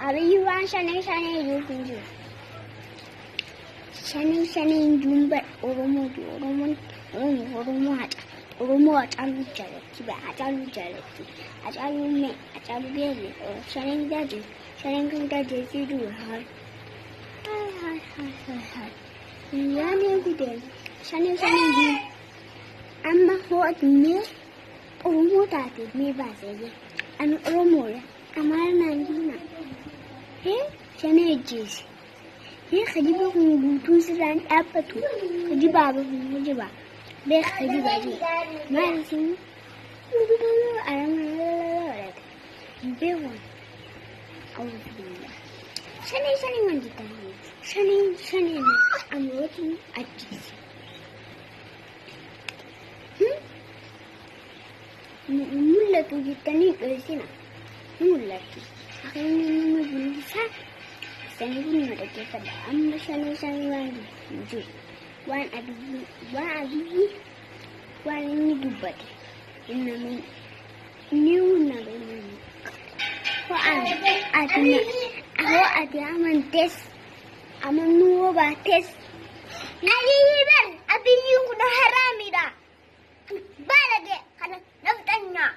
Abiyyi waan shanee iyyuu hin jiru. Shanee jumba Oromooti. Oromoo haca. Oromoo hacaaluu jaalatti. Hacaaluu jaalatti. Hacaaluu beekne. Shaneen daadii. Shaneen kan daadii fi du'a haal. Yaadee gudeen. Shanee jiru. Amma ho'atnee Oromoo taate mee baasee jira. Ani Oromoodha. Amaara naan jiru. Shanee ejjeesi. Kajiba kun guutuun sirraan dhaabbatu. Kajibaa kun kajibaa. Beek kajibaa jiru. Maal isin beekwan. Shanee waan jettan. Shanee amrootiin ajjeesi. Mul'atu jettanii dhoosina. Mul'atu. Akkanni nama guddisaa. Sanii kun na dhaggeeffadha. Amma shanee waan jiru. Waan abiyyi waan inni dubbate. Hoo ati amantees amannuu baatees. Abiyyi kun haraamidha. Baalage kana nafxanyaa.